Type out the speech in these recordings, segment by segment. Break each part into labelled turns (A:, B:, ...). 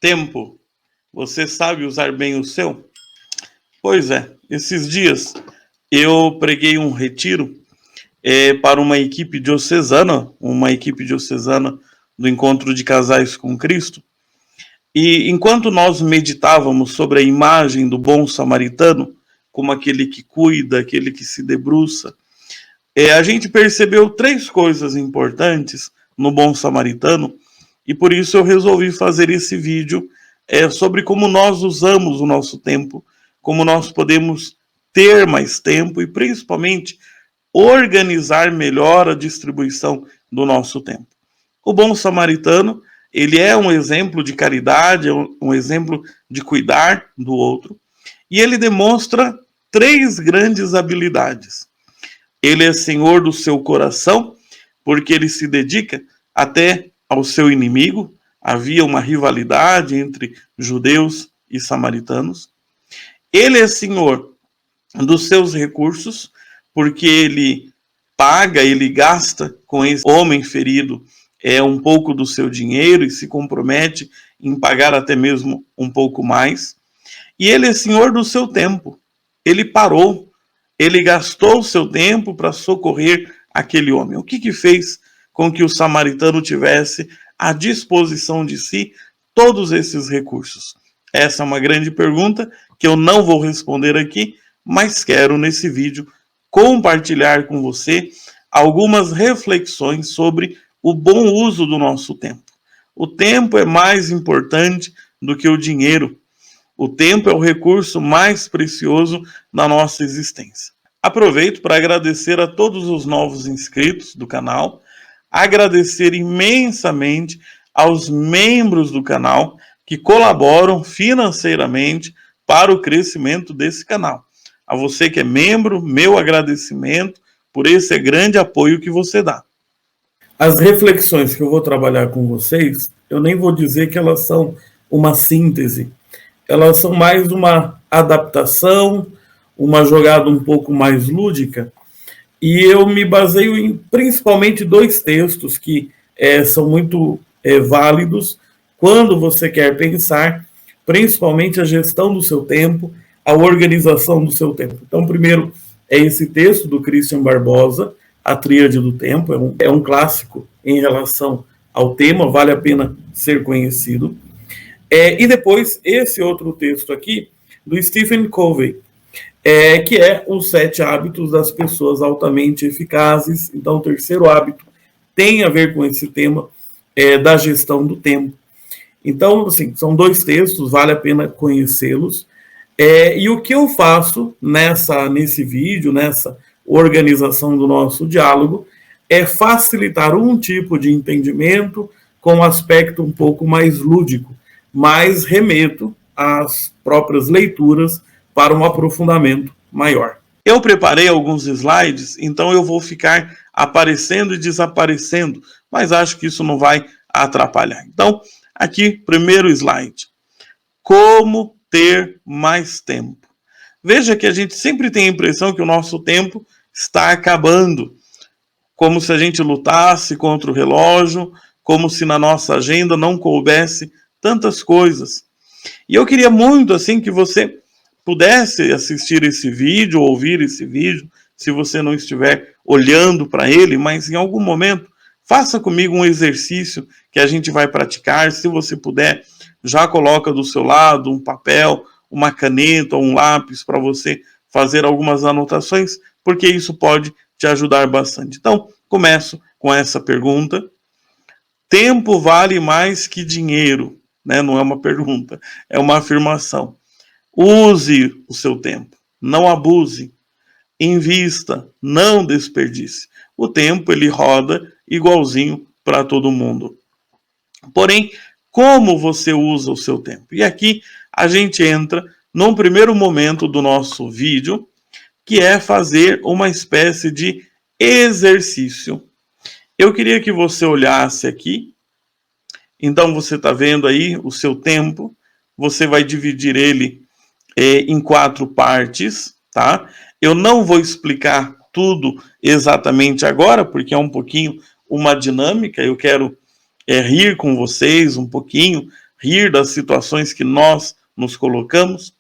A: Tempo, você sabe usar bem o seu? Pois é, esses dias eu preguei um retiro para uma equipe diocesana do Encontro de Casais com Cristo. E enquanto nós meditávamos sobre a imagem do bom samaritano, como aquele que cuida, aquele que se debruça, a gente percebeu três coisas importantes no bom samaritano, e por isso eu resolvi fazer esse vídeo sobre como nós usamos o nosso tempo, como nós podemos ter mais tempo e principalmente organizar melhor a distribuição do nosso tempo. O bom samaritano, ele é um exemplo de caridade, é um exemplo de cuidar do outro, e ele demonstra três grandes habilidades. Ele é senhor do seu coração, porque ele se dedica até ao seu inimigo. Havia uma rivalidade entre judeus e samaritanos. Ele é senhor dos seus recursos, porque ele paga, ele gasta com esse homem ferido um pouco do seu dinheiro e se compromete em pagar até mesmo um pouco mais. E ele é senhor do seu tempo. Ele parou, ele gastou o seu tempo para socorrer aquele homem. O que fez com que o samaritano tivesse à disposição de si todos esses recursos? Essa é uma grande pergunta que eu não vou responder aqui, mas quero nesse vídeo compartilhar com você algumas reflexões sobre o bom uso do nosso tempo. O tempo é mais importante do que o dinheiro. O tempo é o recurso mais precioso da nossa existência. Aproveito para agradecer a todos os novos inscritos do canal, agradecer imensamente aos membros do canal que colaboram financeiramente para o crescimento desse canal. A você que é membro, meu agradecimento por esse grande apoio que você dá. As reflexões que eu vou trabalhar com vocês, eu nem vou dizer que elas são uma síntese, elas são mais uma adaptação, uma jogada um pouco mais lúdica, e eu me baseio em principalmente dois textos que são muito válidos quando você quer pensar principalmente a gestão do seu tempo, a organização do seu tempo. Então, primeiro é esse texto do Christian Barbosa, A Tríade do Tempo, é um clássico em relação ao tema, vale a pena ser conhecido. E depois, esse outro texto aqui, do Stephen Covey, que é os 7 hábitos das pessoas altamente eficazes. Então, o terceiro hábito tem a ver com esse tema da gestão do tempo. Então, assim, são dois textos, vale a pena conhecê-los. E o que eu faço nesse vídeo, nessa organização do nosso diálogo, é facilitar um tipo de entendimento com um aspecto um pouco mais lúdico, mas remeto às próprias leituras para um aprofundamento maior. Eu preparei alguns slides, então eu vou ficar aparecendo e desaparecendo, mas acho que isso não vai atrapalhar. Então, aqui, primeiro slide. Como ter mais tempo? Veja que a gente sempre tem a impressão que o nosso tempo está acabando, como se a gente lutasse contra o relógio, como se na nossa agenda não coubesse tantas coisas. E eu queria muito assim que você pudesse assistir esse vídeo, ouvir esse vídeo, se você não estiver olhando para ele, mas em algum momento faça comigo um exercício que a gente vai praticar. Se você puder, já coloca do seu lado um papel, uma caneta ou um lápis para você fazer algumas anotações, porque isso pode te ajudar bastante. Então, começo com essa pergunta. Tempo vale mais que dinheiro, né? Não é uma pergunta, é uma afirmação. Use o seu tempo, não abuse, invista, não desperdice. O tempo, ele roda igualzinho para todo mundo. Porém, como você usa o seu tempo? E aqui a gente entra num primeiro momento do nosso vídeo, que é fazer uma espécie de exercício. Eu queria que você olhasse aqui. Então, você está vendo aí o seu tempo. Você vai dividir ele em 4 partes, tá? Eu não vou explicar tudo exatamente agora, porque é um pouquinho uma dinâmica. Eu quero rir com vocês um pouquinho, rir das situações que nós nos colocamos.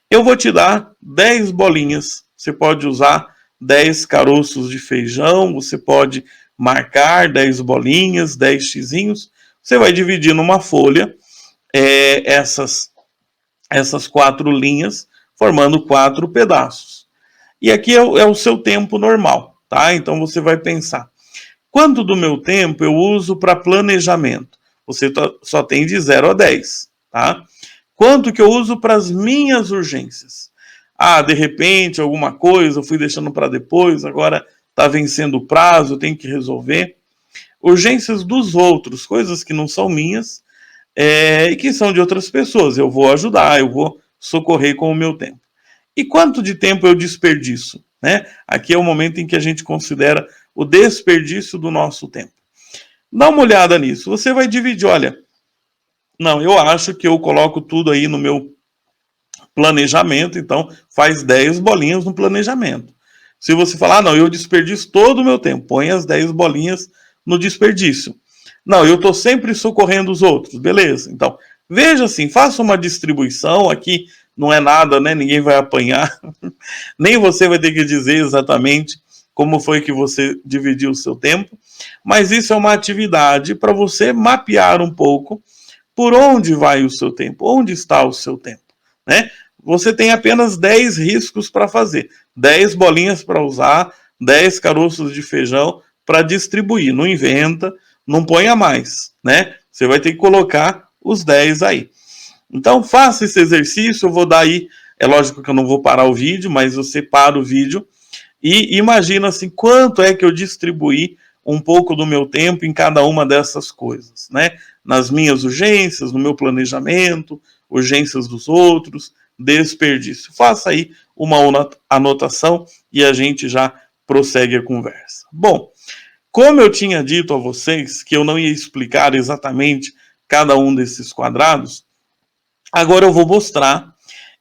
A: Eu vou te dar 10 bolinhas. Você pode usar 10 caroços de feijão, você pode marcar 10 bolinhas, 10 xizinhos. Você vai dividir numa folha essas 4 linhas, formando 4 pedaços. E aqui é o seu tempo normal, tá? Então você vai pensar, quanto do meu tempo eu uso para planejamento? Você só tem de 0 a 10, tá? Quanto que eu uso para as minhas urgências? Ah, de repente, alguma coisa eu fui deixando para depois, agora está vencendo o prazo, eu tenho que resolver. Urgências dos outros, coisas que não são minhas e que são de outras pessoas. Eu vou ajudar, eu vou socorrer com o meu tempo. E quanto de tempo eu desperdiço? Né? Aqui é o momento em que a gente considera o desperdício do nosso tempo. Dá uma olhada nisso. Você vai dividir, olha, não, eu acho que eu coloco tudo aí no meu planejamento, então faz 10 bolinhas no planejamento. Se você falar, não, eu desperdiço todo o meu tempo, põe as 10 bolinhas no desperdício. Não, eu estou sempre socorrendo os outros, beleza. Então, veja assim, faça uma distribuição aqui, não é nada, né? Ninguém vai apanhar, nem você vai ter que dizer exatamente como foi que você dividiu o seu tempo, mas isso é uma atividade para você mapear um pouco por onde vai o seu tempo, onde está o seu tempo, né? Você tem apenas 10 riscos para fazer, 10 bolinhas para usar, 10 caroços de feijão para distribuir. Não inventa, não ponha mais, né? Você vai ter que colocar os 10 aí. Então, faça esse exercício, eu vou dar aí, é lógico que eu não vou parar o vídeo, mas você para o vídeo e imagina assim, quanto é que eu distribuí um pouco do meu tempo em cada uma dessas coisas, né? Nas minhas urgências, no meu planejamento, urgências dos outros, desperdício. Faça aí uma anotação e a gente já prossegue a conversa. Bom, como eu tinha dito a vocês que eu não ia explicar exatamente cada um desses quadrados, agora eu vou mostrar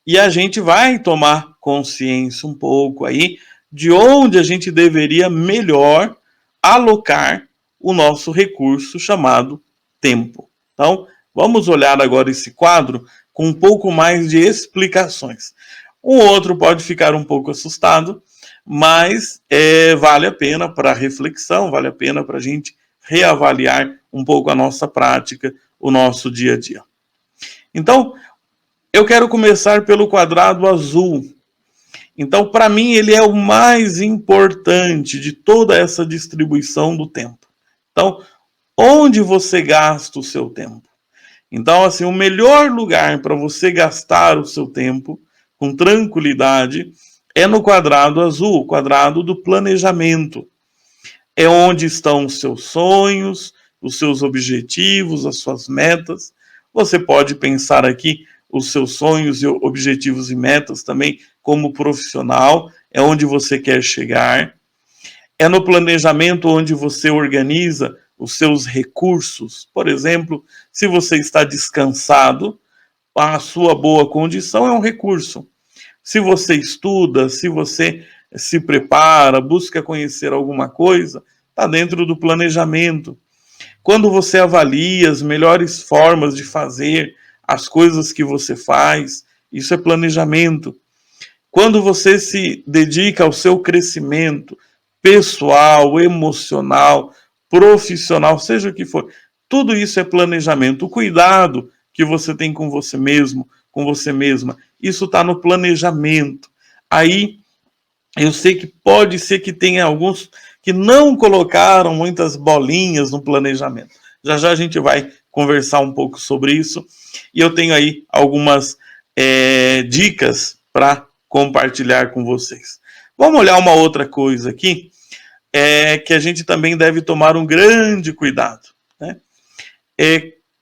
A: e a gente vai tomar consciência um pouco aí de onde a gente deveria melhor alocar o nosso recurso chamado tempo. Então, vamos olhar agora esse quadro com um pouco mais de explicações. O outro pode ficar um pouco assustado, mas vale a pena para reflexão, vale a pena para a gente reavaliar um pouco a nossa prática, o nosso dia a dia. Então, eu quero começar pelo quadrado azul. Então, para mim, ele é o mais importante de toda essa distribuição do tempo. Então, onde você gasta o seu tempo? Então, assim, o melhor lugar para você gastar o seu tempo com tranquilidade é no quadrado azul, o quadrado do planejamento. É onde estão os seus sonhos, os seus objetivos, as suas metas. Você pode pensar aqui os seus sonhos, objetivos e metas também como profissional, é onde você quer chegar. É no planejamento onde você organiza os seus recursos. Por exemplo, se você está descansado, a sua boa condição é um recurso. Se você estuda, se você se prepara, busca conhecer alguma coisa, está dentro do planejamento. Quando você avalia as melhores formas de fazer as coisas que você faz, isso é planejamento. Quando você se dedica ao seu crescimento pessoal, emocional, profissional, seja o que for, tudo isso é planejamento. O cuidado que você tem com você mesmo, com você mesma, isso está no planejamento. Aí, eu sei que pode ser que tenha alguns que não colocaram muitas bolinhas no planejamento. Já já a gente vai conversar um pouco sobre isso. E eu tenho aí algumas dicas para compartilhar com vocês. Vamos olhar uma outra coisa aqui, que a gente também deve tomar um grande cuidado, né?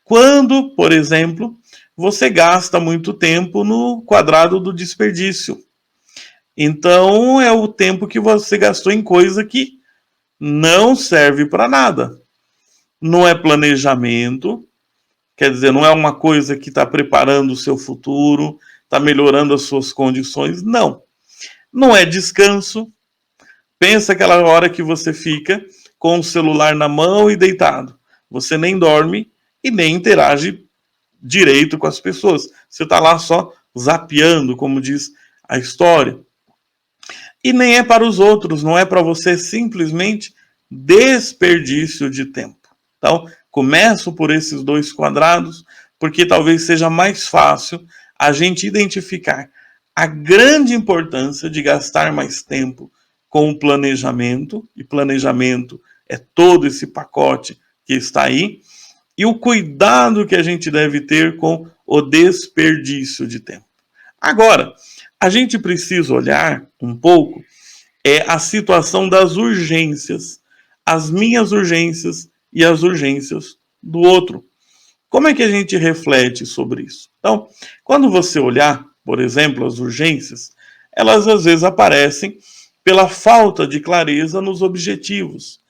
A: Quando, por exemplo, você gasta muito tempo no quadrado do desperdício. Então, é o tempo que você gastou em coisa que não serve para nada. Não é planejamento, quer dizer, não é uma coisa que está preparando o seu futuro, está melhorando as suas condições, não. Não é descanso. Pensa aquela hora que você fica com o celular na mão e deitado. Você nem dorme e nem interage direito com as pessoas. Você está lá só zapeando, como diz a história. E nem é para os outros, não é para você, simplesmente desperdício de tempo. Então, começo por esses dois quadrados, porque talvez seja mais fácil a gente identificar a grande importância de gastar mais tempo com o planejamento, e planejamento é todo esse pacote que está aí, e o cuidado que a gente deve ter com o desperdício de tempo. Agora, a gente precisa olhar um pouco a situação das urgências, as minhas urgências e as urgências do outro. Como é que a gente reflete sobre isso? Então, quando você olhar, por exemplo, as urgências, elas às vezes aparecem pela falta de clareza nos objetivos.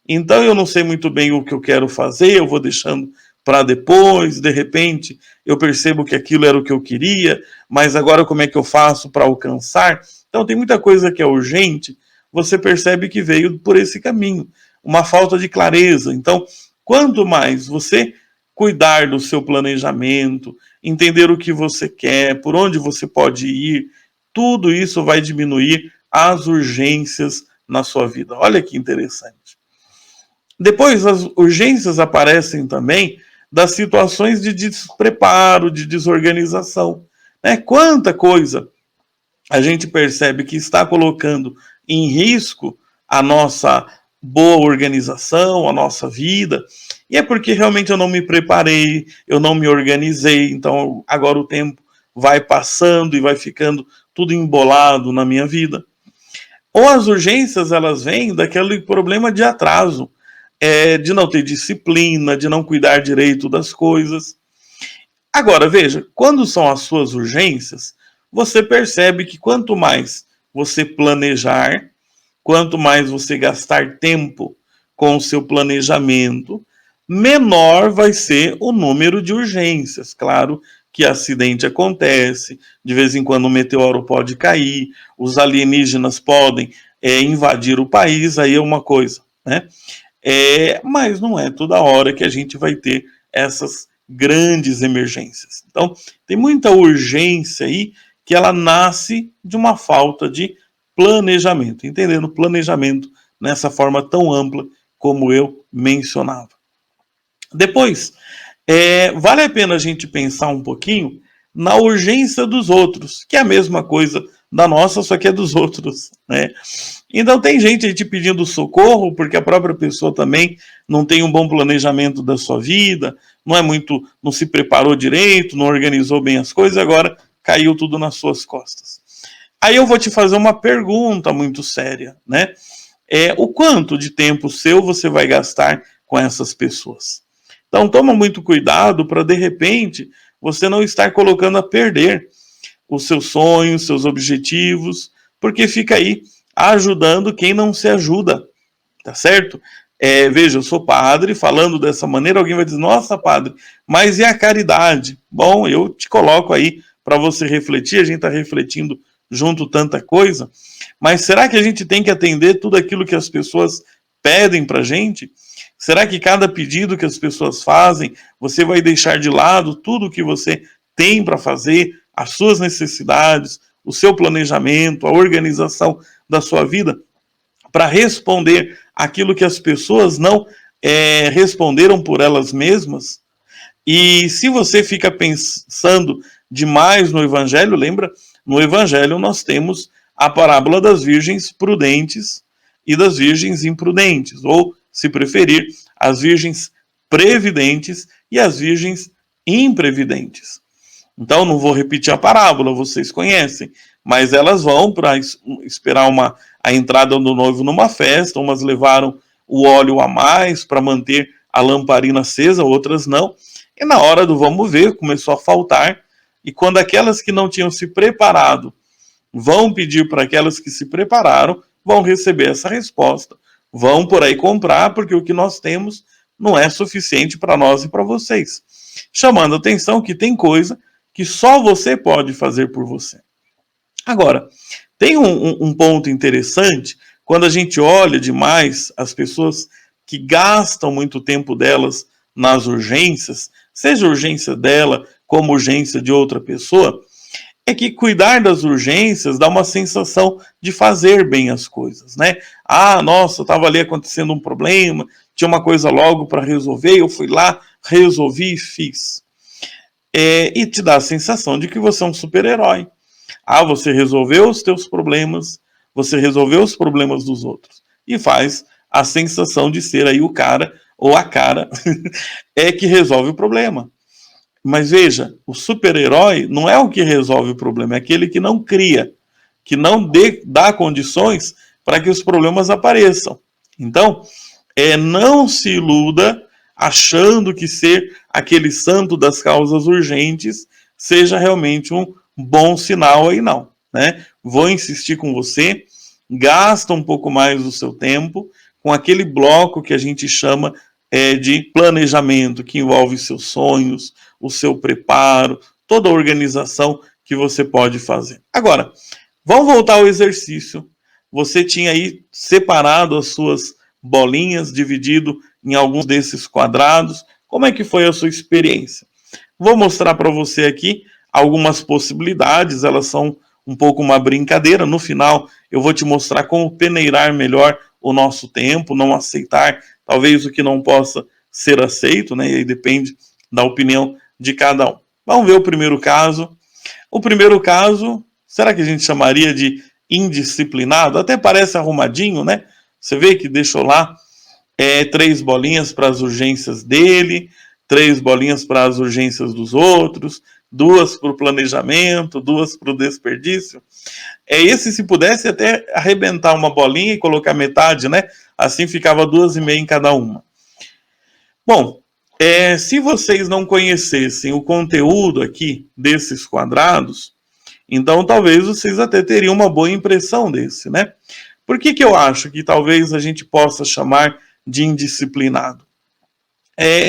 A: Então, eu não sei muito bem o que eu quero fazer, eu vou deixando para depois, de repente, eu percebo que aquilo era o que eu queria, mas agora como é que eu faço para alcançar? Então, tem muita coisa que é urgente, você percebe que veio por esse caminho, uma falta de clareza. Então, quanto mais você cuidar do seu planejamento, entender o que você quer, por onde você pode ir, tudo isso vai diminuir as urgências na sua vida. Olha que interessante. Depois, as urgências aparecem também das situações de despreparo, de desorganização. Né? Quanta coisa a gente percebe que está colocando em risco a nossa boa organização, a nossa vida, e é porque realmente eu não me preparei, eu não me organizei, então agora o tempo vai passando e vai ficando tudo embolado na minha vida. Ou as urgências, elas vêm daquele problema de atraso, de não ter disciplina, de não cuidar direito das coisas. Agora, veja, quando são as suas urgências, você percebe que quanto mais você planejar, quanto mais você gastar tempo com o seu planejamento, menor vai ser o número de urgências. Claro que acidente acontece, de vez em quando um meteoro pode cair, os alienígenas podem invadir o país, aí é uma coisa, né? Mas não é toda hora que a gente vai ter essas grandes emergências. Então, tem muita urgência aí que ela nasce de uma falta de planejamento, entendendo planejamento nessa forma tão ampla como eu mencionava. Depois, vale a pena a gente pensar um pouquinho na urgência dos outros, que é a mesma coisa da nossa, só que é dos outros, né? Então tem gente te pedindo socorro porque a própria pessoa também não tem um bom planejamento da sua vida, não se preparou direito, não organizou bem as coisas, agora caiu tudo nas suas costas. Aí eu vou te fazer uma pergunta muito séria, né? O quanto de tempo seu você vai gastar com essas pessoas? Então toma muito cuidado para de repente você não estar colocando a perder os seus sonhos, seus objetivos, porque fica aí ajudando quem não se ajuda, tá certo? Veja, eu sou padre, falando dessa maneira, alguém vai dizer, nossa, padre, mas e a caridade? Bom, eu te coloco aí para você refletir, a gente está refletindo junto tanta coisa, mas será que a gente tem que atender tudo aquilo que as pessoas pedem para a gente? Será que cada pedido que as pessoas fazem, você vai deixar de lado tudo que você tem para fazer, as suas necessidades, o seu planejamento, a organização da sua vida, para responder aquilo que as pessoas não responderam por elas mesmas? E se você fica pensando demais no Evangelho, lembra? No Evangelho nós temos a parábola das virgens prudentes e das virgens imprudentes, ou, se preferir, as virgens previdentes e as virgens imprevidentes. Então, não vou repetir a parábola, vocês conhecem, mas elas vão para esperar a entrada do noivo numa festa, umas levaram o óleo a mais para manter a lamparina acesa, outras não, e na hora do vamos ver, começou a faltar, e quando aquelas que não tinham se preparado vão pedir para aquelas que se prepararam, vão receber essa resposta, vão por aí comprar, porque o que nós temos não é suficiente para nós e para vocês. Chamando a atenção que tem coisa que só você pode fazer por você. Agora, tem um ponto interessante, quando a gente olha demais as pessoas que gastam muito tempo delas nas urgências, seja urgência dela como urgência de outra pessoa, é que cuidar das urgências dá uma sensação de fazer bem as coisas, né? Ah, nossa, estava ali acontecendo um problema, tinha uma coisa logo para resolver, eu fui lá, resolvi e fiz. E te dá a sensação de que você é um super-herói. Ah, você resolveu os teus problemas, você resolveu os problemas dos outros. E faz a sensação de ser aí o cara ou a cara é que resolve o problema. Mas veja, o super-herói não é o que resolve o problema, é aquele que não cria, que não dá condições para que os problemas apareçam. Então, não se iluda achando que ser aquele santo das causas urgentes seja realmente um bom sinal aí, não. Né? Vou insistir com você, gasta um pouco mais do seu tempo com aquele bloco que a gente chama de planejamento, que envolve seus sonhos, o seu preparo, toda a organização que você pode fazer. Agora, vamos voltar ao exercício. Você tinha aí separado as suas bolinhas, dividido em alguns desses quadrados. Como é que foi a sua experiência? Vou mostrar para você aqui algumas possibilidades, elas são um pouco uma brincadeira. No final, eu vou te mostrar como peneirar melhor o nosso tempo, não aceitar talvez o que não possa ser aceito, né? E aí depende da opinião de cada um. Vamos ver o primeiro caso. O primeiro caso, será que a gente chamaria de indisciplinado? Até parece arrumadinho, né? Você vê que deixou lá 3 bolinhas para as urgências dele, 3 bolinhas para as urgências dos outros, 2 para o planejamento, 2 para o desperdício. Esse, se pudesse até arrebentar uma bolinha e colocar metade, né? Assim ficava 2,5 em cada uma. Bom, se vocês não conhecessem o conteúdo aqui desses quadrados, então talvez vocês até teriam uma boa impressão desse, né? Por que eu acho que talvez a gente possa chamar de indisciplinado?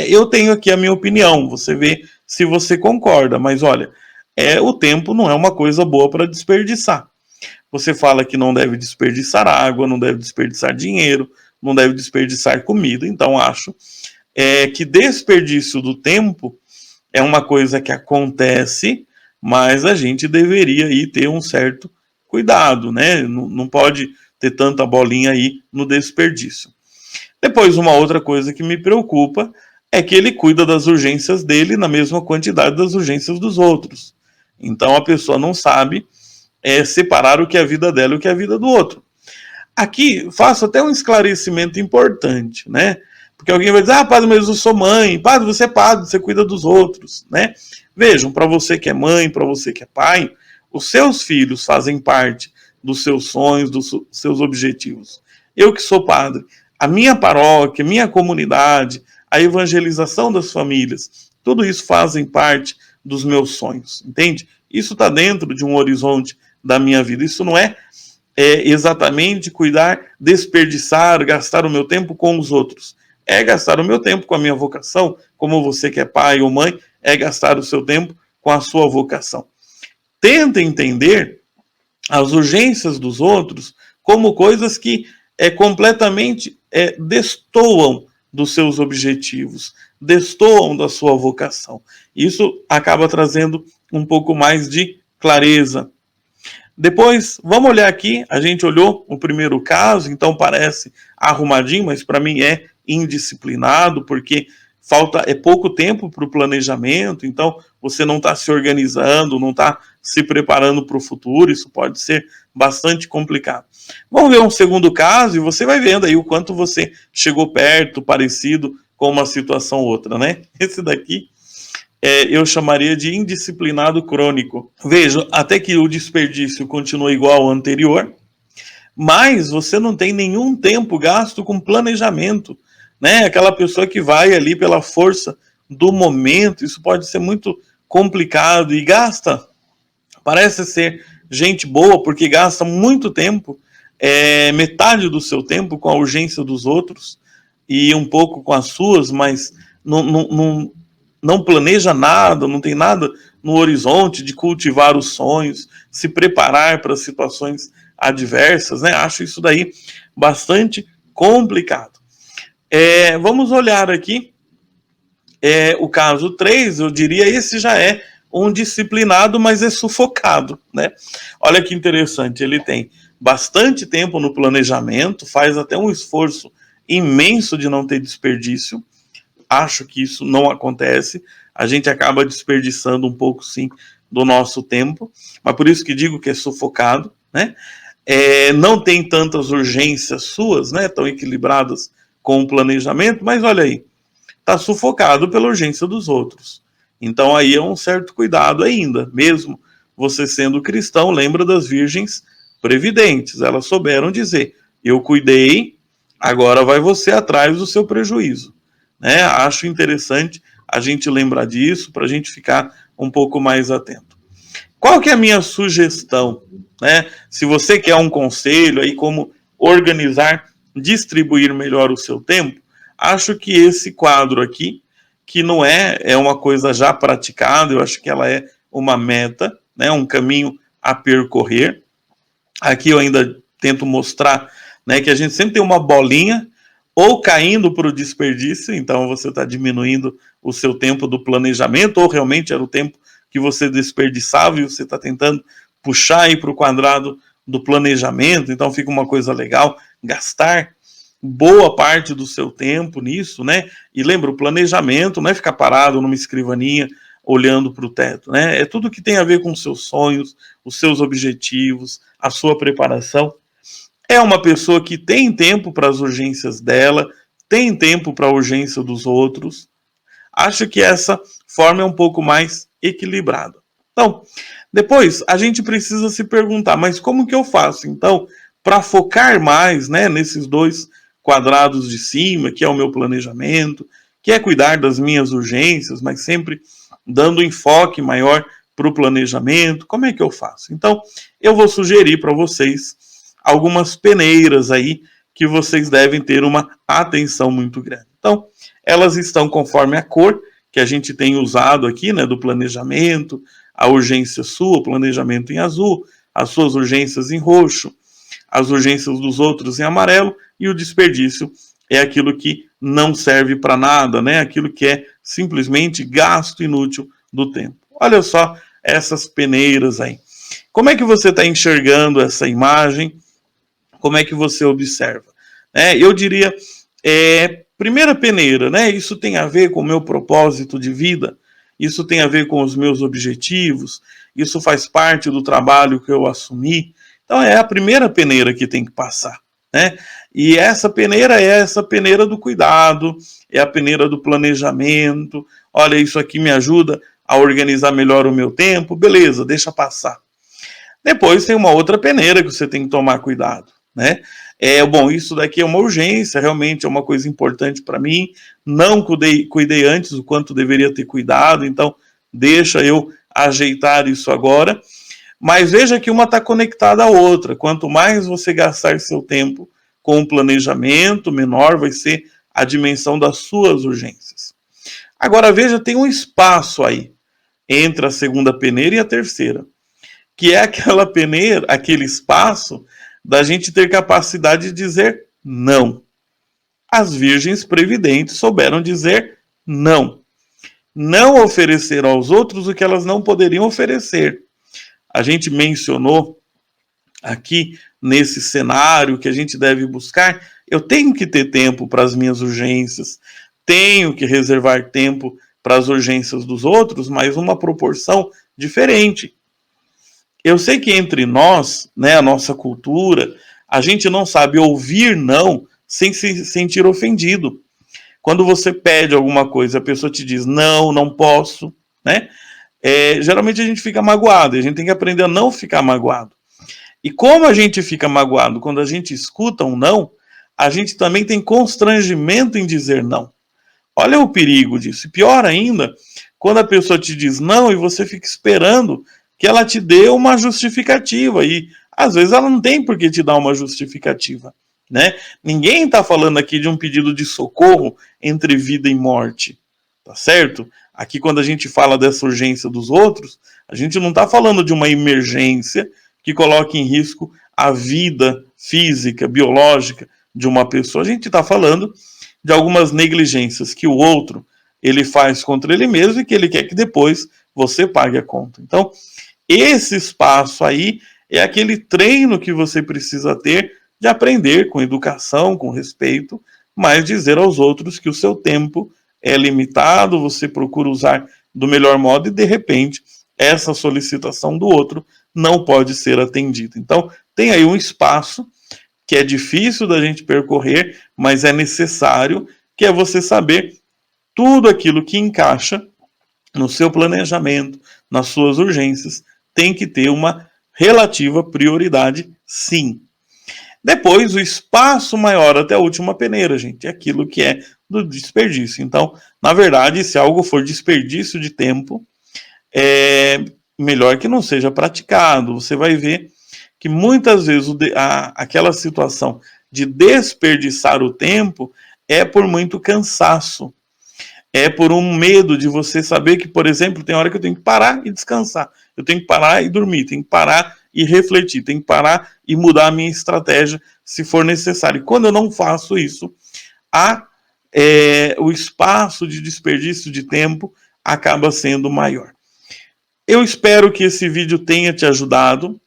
A: Eu tenho aqui a minha opinião, você vê se você concorda, mas olha, o tempo não é uma coisa boa para desperdiçar. Você fala que não deve desperdiçar água, não deve desperdiçar dinheiro, não deve desperdiçar comida, então acho que desperdício do tempo é uma coisa que acontece, mas a gente deveria aí ter um certo cuidado, né? Não pode ter tanta bolinha aí no desperdício. Depois, uma outra coisa que me preocupa é que ele cuida das urgências dele na mesma quantidade das urgências dos outros. Então a pessoa não sabe separar o que é a vida dela e o que é a vida do outro. Aqui faço até um esclarecimento importante, né? Porque alguém vai dizer, ah, padre, mas eu sou mãe. Padre, você é padre, você cuida dos outros, né? Vejam, para você que é mãe, para você que é pai, os seus filhos fazem parte dos seus sonhos, dos seus objetivos. Eu que sou padre, a minha paróquia, minha comunidade, a evangelização das famílias, tudo isso fazem parte dos meus sonhos, entende? Isso está dentro de um horizonte da minha vida. Isso não é exatamente cuidar, desperdiçar, gastar o meu tempo com os outros. É gastar o meu tempo com a minha vocação, como você que é pai ou mãe, é gastar o seu tempo com a sua vocação. Tenta entender as urgências dos outros como coisas que completamente destoam dos seus objetivos, destoam da sua vocação. Isso acaba trazendo um pouco mais de clareza. Depois, vamos olhar aqui, a gente olhou o primeiro caso, então parece arrumadinho, mas para mim é indisciplinado, porque falta pouco tempo para o planejamento, então você não está se organizando, não está se preparando para o futuro, isso pode ser bastante complicado. Vamos ver um segundo caso e você vai vendo aí o quanto você chegou perto, parecido com uma situação ou outra, né? Esse daqui eu chamaria de indisciplinado crônico. Veja, até que o desperdício continua igual ao anterior, mas você não tem nenhum tempo gasto com planejamento, né? Aquela pessoa que vai ali pela força do momento, isso pode ser muito complicado e gasta, parece ser gente boa porque gasta muito tempo, metade do seu tempo com a urgência dos outros e um pouco com as suas, mas não planeja nada, não tem nada no horizonte de cultivar os sonhos, se preparar para situações adversas, né? Acho isso daí bastante complicado. Vamos olhar aqui O caso 3, eu diria, esse já é um disciplinado, mas é sufocado, né? Olha que interessante, ele tem bastante tempo no planejamento, faz até um esforço imenso de não ter desperdício. Acho que isso não acontece, a gente acaba desperdiçando um pouco, sim, do nosso tempo, mas por isso que digo que é sufocado, né? Não tem tantas urgências suas, né, tão equilibradas com o planejamento, mas olha aí, está sufocado pela urgência dos outros. Então aí é um certo cuidado ainda, mesmo você sendo cristão, lembra das virgens previdentes, elas souberam dizer, eu cuidei, agora vai você atrás do seu prejuízo, né? Acho interessante a gente lembrar disso, para a gente ficar um pouco mais atento. Qual que é a minha sugestão, né? Se você quer um conselho aí como organizar, distribuir melhor o seu tempo, acho que esse quadro aqui, que não é uma coisa já praticada, eu acho que ela é uma meta, né? Um caminho a percorrer. Aqui eu ainda tento mostrar, né, que a gente sempre tem uma bolinha ou caindo para o desperdício, então você está diminuindo o seu tempo do planejamento, ou realmente era o tempo que você desperdiçava e você está tentando puxar aí para o quadrado do planejamento, então fica uma coisa legal, gastar boa parte do seu tempo nisso, né? E lembra, o planejamento não é ficar parado numa escrivaninha olhando para o teto, né? É tudo que tem a ver com os seus sonhos, os seus objetivos, a sua preparação. É uma pessoa que tem tempo para as urgências dela, tem tempo para a urgência dos outros. Acho que essa forma é um pouco mais equilibrada. Então, depois a gente precisa se perguntar, mas como que eu faço, então, para focar mais, né, nesses dois quadrados de cima, que é o meu planejamento, que é cuidar das minhas urgências, mas sempre dando enfoque maior para o planejamento, como é que eu faço? Então, eu vou sugerir para vocês algumas peneiras aí que vocês devem ter uma atenção muito grande. Então, elas estão conforme a cor que a gente tem usado aqui, né, do planejamento, a urgência sua, o planejamento em azul, as suas urgências em roxo, as urgências dos outros em amarelo, e o desperdício é aquilo que não serve para nada, né? Aquilo que é simplesmente gasto inútil do tempo. Olha só essas peneiras aí. Como é que você está enxergando essa imagem? Como é que você observa? Eu diria, primeira peneira, né? Isso tem a ver com o meu propósito de vida, isso tem a ver com os meus objetivos, isso faz parte do trabalho que eu assumi. Então é a primeira peneira que tem que passar, né? E essa peneira é essa peneira do cuidado, é a peneira do planejamento. Olha, isso aqui me ajuda a organizar melhor o meu tempo, beleza, deixa passar. Depois tem uma outra peneira que você tem que tomar cuidado, né? Bom, isso daqui é uma urgência, realmente é uma coisa importante para mim, não cuidei antes o quanto deveria ter cuidado, então deixa eu ajeitar isso agora. Mas veja que uma está conectada à outra. Quanto mais você gastar seu tempo com o planejamento, menor vai ser a dimensão das suas urgências. Agora veja, tem um espaço aí entre a segunda peneira e a terceira, que é aquela peneira, aquele espaço da gente ter capacidade de dizer não. As virgens previdentes souberam dizer não. Não oferecer aos outros o que elas não poderiam oferecer. A gente mencionou aqui nesse cenário que a gente deve buscar, eu tenho que ter tempo para as minhas urgências, tenho que reservar tempo para as urgências dos outros, mas uma proporção diferente. Eu sei que entre nós, né, a nossa cultura, a gente não sabe ouvir não sem se sentir ofendido. Quando você pede alguma coisa, a pessoa te diz não, não posso, né? Geralmente a gente fica magoado, e a gente tem que aprender a não ficar magoado. E como a gente fica magoado quando a gente escuta um não, a gente também tem constrangimento em dizer não. Olha o perigo disso. E pior ainda, quando a pessoa te diz não e você fica esperando que ela te dê uma justificativa. E às vezes ela não tem por que te dar uma justificativa, né? Ninguém está falando aqui de um pedido de socorro entre vida e morte, tá certo? Aqui quando a gente fala dessa urgência dos outros, a gente não está falando de uma emergência que coloque em risco a vida física, biológica de uma pessoa. A gente está falando de algumas negligências que o outro ele faz contra ele mesmo e que ele quer que depois você pague a conta. Então, esse espaço aí é aquele treino que você precisa ter de aprender com educação, com respeito, mas dizer aos outros que o seu tempo é limitado, você procura usar do melhor modo e, de repente, essa solicitação do outro não pode ser atendida. Então, tem aí um espaço que é difícil da gente percorrer, mas é necessário, que é você saber tudo aquilo que encaixa no seu planejamento, nas suas urgências, tem que ter uma relativa prioridade, sim. Depois, o espaço maior até a última peneira, gente, é aquilo que é do desperdício. Então, na verdade, se algo for desperdício de tempo, é melhor que não seja praticado. Você vai ver que muitas vezes aquela situação de desperdiçar o tempo é por muito cansaço. É por um medo de você saber que, por exemplo, tem hora que eu tenho que parar e descansar. Eu tenho que parar e dormir, tenho que parar e refletir, tenho que parar e mudar a minha estratégia se for necessário. E quando eu não faço isso, o espaço de desperdício de tempo acaba sendo maior. Eu espero que esse vídeo tenha te ajudado.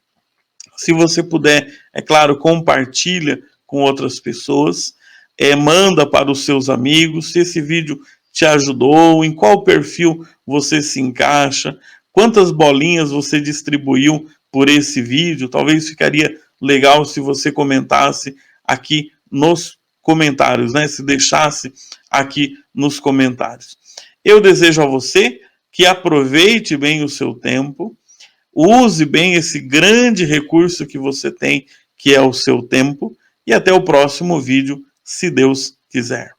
A: Se você puder, é claro, compartilha com outras pessoas, manda para os seus amigos. Se esse vídeo te ajudou, em qual perfil você se encaixa, quantas bolinhas você distribuiu por esse vídeo. Talvez ficaria legal se você comentasse aqui nos comentários, né? Se deixasse aqui nos comentários. Eu desejo a você que aproveite bem o seu tempo, use bem esse grande recurso que você tem, que é o seu tempo, e até o próximo vídeo, se Deus quiser.